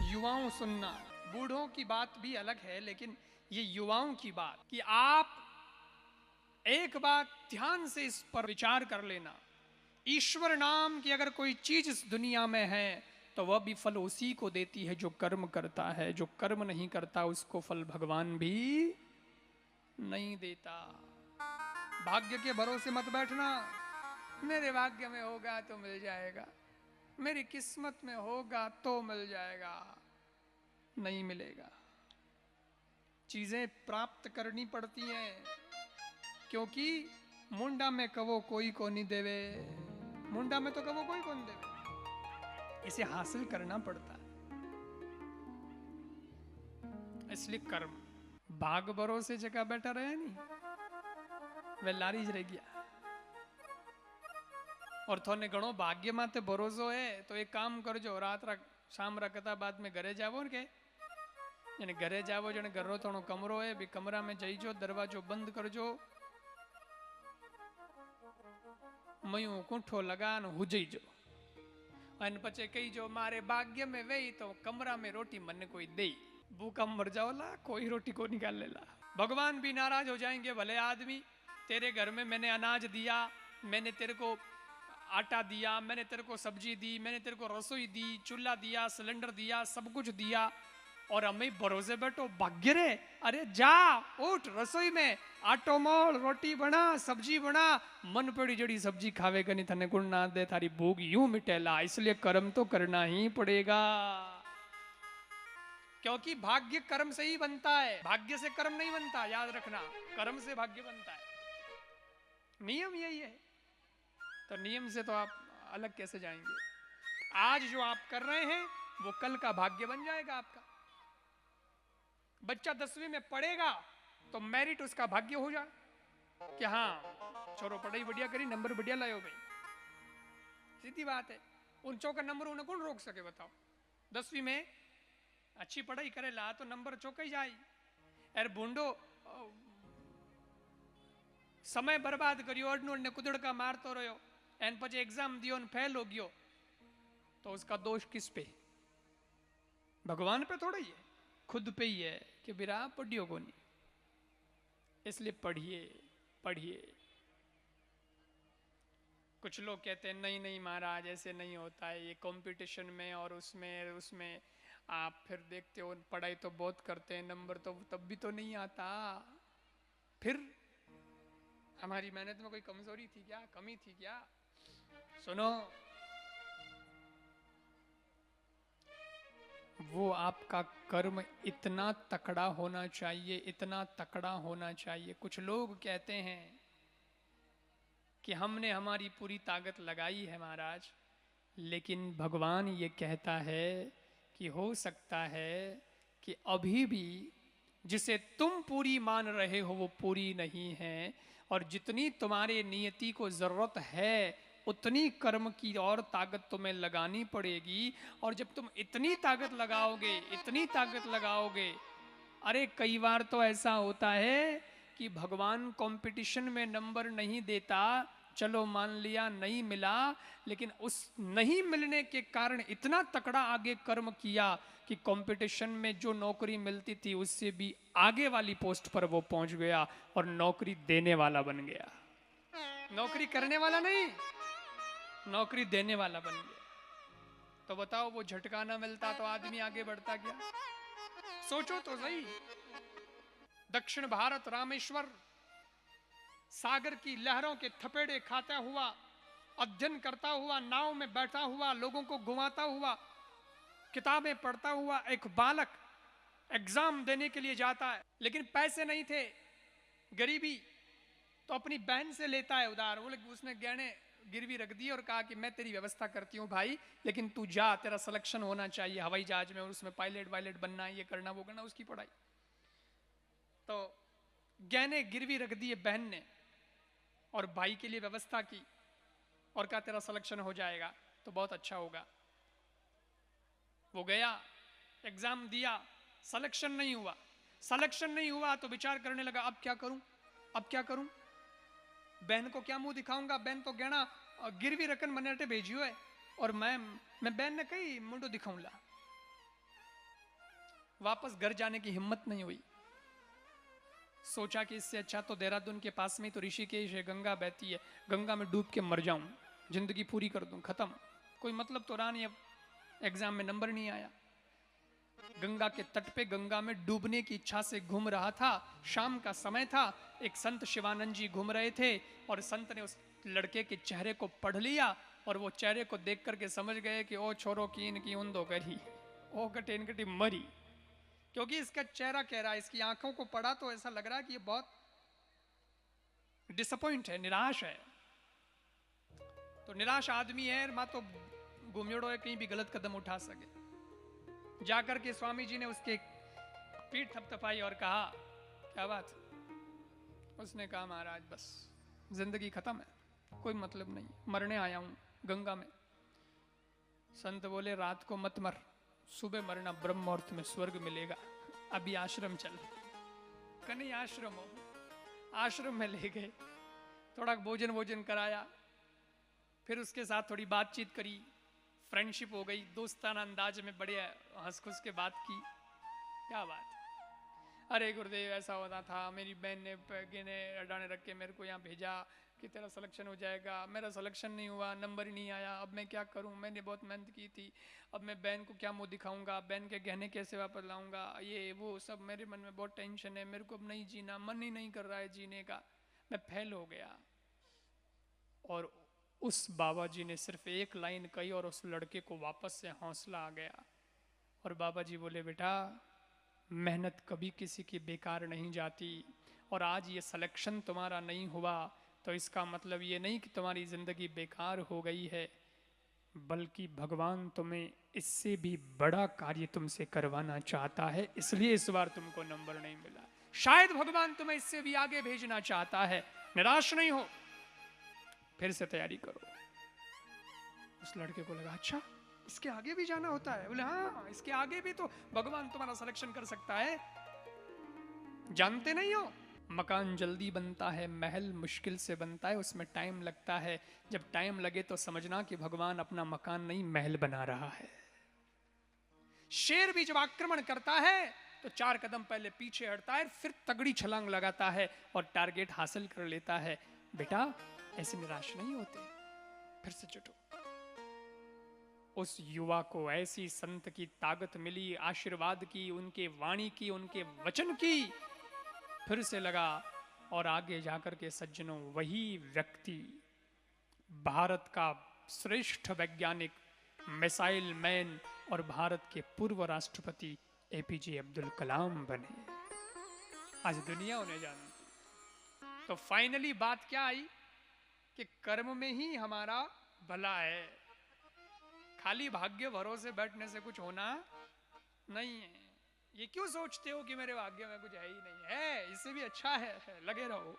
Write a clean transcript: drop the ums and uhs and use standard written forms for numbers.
युवाओं सुनना, बूढ़ों की बात भी अलग है, लेकिन ये युवाओं की बात कि आप एक बात ध्यान से इस पर विचार कर लेना। ईश्वर नाम की अगर कोई चीज इस दुनिया में है तो वह भी फल उसी को देती है जो कर्म करता है। जो कर्म नहीं करता उसको फल भगवान भी नहीं देता। भाग्य के भरोसे मत बैठना, मेरे भाग्य में होगा तो मिल जाएगा, मेरी किस्मत में होगा तो मिल जाएगा। नहीं मिलेगा। चीजें प्राप्त करनी पड़ती हैं, क्योंकि मुंडा में कवो कोई को नहीं देवे, मुंडा में तो कवो कोई को नहीं देवे, इसे हासिल करना पड़ता है। इसलिए कर्म भाग भरोसे जगह बैठा रहे नहीं, वे लारी ज रह गया। और थोने घणो भाग्य माते भरोસો है तो एक काम करजो, रात रा शाम रा कथा बाद में घरे जावो ने के जने घरे जावो, जने घरो थोड़ो कमरो है भी कमरा में जईजो, दरवाजो बंद करजो, मयूं कुंठो लगान हुजईजो अन पछे कहीजो मारे भाग्य में वही तो कमरा में रोटी मन कोई दे। भूखा मर जाओला, कोई रोटी को निकाल लेला। भगवान भी नाराज हो जाएंगे, भले आदमी तेरे घर में मैंने अनाज दिया, मैंने तेरे को आटा दिया, मैंने तेरे को सब्जी दी, मैंने तेरे को रसोई दी, चूल्हा दिया, सिलेंडर दिया, सब कुछ दिया, और हमें भरोसे बैठो भाग्य रे। अरे जा उठ, रसोई में आटो मोल, रोटी बना, सब्जी बना, मन पड़ी जड़ी सब्जी खावे कनी थने गुण ना दे, थारी भूख यूं मिटेला। इसलिए कर्म तो करना ही पड़ेगा, क्योंकि भाग्य कर्म से ही बनता है, भाग्य से कर्म नहीं बनता, याद रखना, कर्म से भाग्य बनता है। नियम यही है। तो नियम से तो आप अलग कैसे जाएंगे? आज जो आप कर रहे हैं वो कल का भाग्य बन जाएगा आपका। बच्चा 10वीं में पढ़ेगा तो मेरिट उसका भाग्य हो जाए कि हाँ छोरो पढ़ाई बढ़िया करी, नंबर बढ़िया लायो भाई, सीधी बात है। उन चौका नंबर उन्हें कौन रोक सके बताओ? 10वीं में अच्छी पढ़ाई करेला तो नंबर चौका ही जाए। अरे भूंडो समय बर्बाद करियो, अडनोड ने कुदड़का मारतो रहो, एन पछे एग्जाम दियो ने फेल हो गयो, तो उसका दोष किस पे? भगवान पे थोड़ा ही है, खुद पे ही है कि बिरा पढ़ियो को नहीं। इसलिए पढ़िए पढ़िए। कुछ लोग कहते हैं नहीं नहीं महाराज ऐसे नहीं होता है, ये कंपटीशन में और उसमें उसमें आप फिर देखते हो पढ़ाई तो बहुत करते हैं, नंबर तो तब भी तो नहीं आता। फिर हमारी मेहनत में कोई कमजोरी थी क्या, कमी थी क्या? सुनो, वो आपका कर्म इतना तकड़ा होना चाहिए, इतना तकड़ा होना चाहिए। कुछ लोग कहते हैं कि हमने हमारी पूरी ताकत लगाई है महाराज, लेकिन भगवान ये कहता है कि हो सकता है कि अभी भी जिसे तुम पूरी मान रहे हो वो पूरी नहीं है, और जितनी तुम्हारे नियति को जरूरत है उतनी कर्म की और ताकत तुम्हें लगानी पड़ेगी। और जब तुम इतनी ताकत लगाओगे, इतनी ताकत लगाओगे, अरे कई बार तो ऐसा होता है कि भगवान कंपटीशन में नंबर नहीं देता, चलो मान लिया नहीं मिला, लेकिन उस नहीं मिलने के कारण इतना तकड़ा आगे कर्म किया कि कंपटीशन में जो नौकरी मिलती थी उससे भी आगे वाली पोस्ट पर वो पहुंच गया और नौकरी देने वाला बन गया। नौकरी करने वाला नहीं, नौकरी देने वाला बन गया। तो बताओ वो झटका ना मिलता तो आदमी आगे बढ़ता क्या? सोचो तो सही। दक्षिण भारत रामेश्वर सागर की लहरों के थपेड़े खाता हुआ, अध्ययन करता हुआ, नाव में बैठा हुआ, लोगों को घुमाता हुआ, किताबें पढ़ता हुआ एक बालक एग्जाम देने के लिए जाता है, लेकिन पैसे नहीं थे, गरीबी, तो अपनी बहन से लेता है उधार। उसने गहने गिरवी रख दी और कहा कि मैं तेरी व्यवस्था करती हूँ भाई, लेकिन तू जा, तेरा सिलेक्शन होना चाहिए हवाई जहाज में, और उसमें पायलट वायलट बनना है, ये करना वो करना, उसकी पढ़ाई। तो गहने गिरवी रख दिए बहन ने और भाई के लिए व्यवस्था की और कहा तेरा सिलेक्शन हो जाएगा तो बहुत अच्छा होगा। वो गया, एग्जाम दिया, सिलेक्शन नहीं हुआ। सिलेक्शन नहीं हुआ तो विचार करने लगा अब क्या करूं, अब क्या करूं, बहन को क्या मुंह दिखाऊंगा, बहन तो गहना गिरवी रकन मने भेजियो है और मैं बहन ने कही मुंडो दिखाऊंला। वापस घर जाने की हिम्मत नहीं हुई। सोचा कि इससे अच्छा तो देहरादून के पास में तो ऋषिकेश है, गंगा बहती है, गंगा में डूब के मर जाऊं, जिंदगी पूरी कर दूं, खत्म, कोई मतलब तो रहा नहीं। अब एग्जाम में नंबर नहीं आया। गंगा के तट पे गंगा में डूबने की इच्छा से घूम रहा था। शाम का समय था। एक संत शिवानंद जी घूम रहे थे और संत ने उस लड़के के चेहरे को पढ़ लिया और वो चेहरे को देख करके समझ गए कि ओ छोरो कीन की उन्दो करी, ओ कटेन कटी मरी। क्योंकि इसका चेहरा कह रहा है, इसकी आंखों को पढ़ा तो ऐसा लग रहा है कि ये बहुत डिसअपॉइंट है, निराश है। तो निराश आदमी है, मां तो घूमियोड़ो है, कहीं भी गलत कदम उठा सके। जाकर के स्वामी जी ने उसके पीठ थपथपाई और कहा क्या बात। उसने कहा महाराज बस जिंदगी खत्म है, कोई मतलब नहीं, मरने आया हूं गंगा में। संत बोले रात को मत मर, सुबह मरना, ब्रह्म मुहूर्त में स्वर्ग मिलेगा, अभी आश्रम चल। कहीं आश्रम हो, आश्रम में ले गए, थोड़ा भोजन कराया, फिर उसके साथ थोड़ी बातचीत करी, फ्रेंडशिप हो गई, दोस्ताना अंदाज में बढ़िया हंस खुश के बात की। क्या बात, अरे गुरुदेव ऐसा होता था, मेरी बहन ने अडाने रख के मेरे को यहाँ भेजा कि तेरा सिलेक्शन हो जाएगा, मेरा सिलेक्शन नहीं हुआ, नंबर ही नहीं आया, अब मैं क्या करूं, मैंने बहुत मेहनत की थी, अब मैं बहन को क्या मुंह दिखाऊंगा, बहन के गहने कैसे वापस लाऊंगा, ये वो सब मेरे मन में बहुत टेंशन है, मेरे को अब नहीं जीना, मन ही नहीं कर रहा है जीने का, मैं फेल हो गया। और उस बाबा जी ने सिर्फ एक लाइन कही और उस लड़के को वापस से हौसला आ गया। और बाबा जी बोले बेटा मेहनत कभी किसी की बेकार नहीं जाती, और आज ये सिलेक्शन तुम्हारा नहीं हुआ तो इसका मतलब ये नहीं कि तुम्हारी जिंदगी बेकार हो गई है, बल्कि भगवान तुम्हें इससे भी बड़ा कार्य तुमसे करवाना चाहता है, इसलिए इस बार तुमको नंबर नहीं मिला। शायद भगवान तुम्हें इससे भी आगे भेजना चाहता है, निराश नहीं हो, फिर से तैयारी करो। उस लड़के को लगा अच्छा इसके आगे भी जाना होता है। बोले हाँ इसके आगे भी तो भगवान तुम्हारा सिलेक्शन कर सकता है। जानते नहीं हो, मकान जल्दी बनता है, महल मुश्किल से बनता है, उसमें टाइम लगता है। जब टाइम लगे तो समझना कि भगवान अपना मकान नहीं महल बना रहा है। शेर भी जब आक्रमण करता है तो 4 कदम पहले पीछे हटता है, फिर तगड़ी छलांग लगाता है और टारगेट हासिल कर लेता है। बेटा ऐसे निराश नहीं होते, फिर से जुटो। उस युवा को ऐसी संत की ताकत मिली, आशीर्वाद की, उनके वाणी की, उनके वचन की, फिर से लगा। और आगे जाकर के सज्जनों वही व्यक्ति भारत का श्रेष्ठ वैज्ञानिक, मिसाइल मैन और भारत के पूर्व राष्ट्रपति एपीजे अब्दुल कलाम बने। आज दुनिया उन्हें जानती। तो फाइनली बात क्या आई कि कर्म में ही हमारा भला है, खाली भाग्य भरोसे बैठने से कुछ होना नहीं है। ये क्यों सोचते हो कि मेरे भाग्य में कुछ है ही नहीं है, इससे भी अच्छा है, लगे रहो।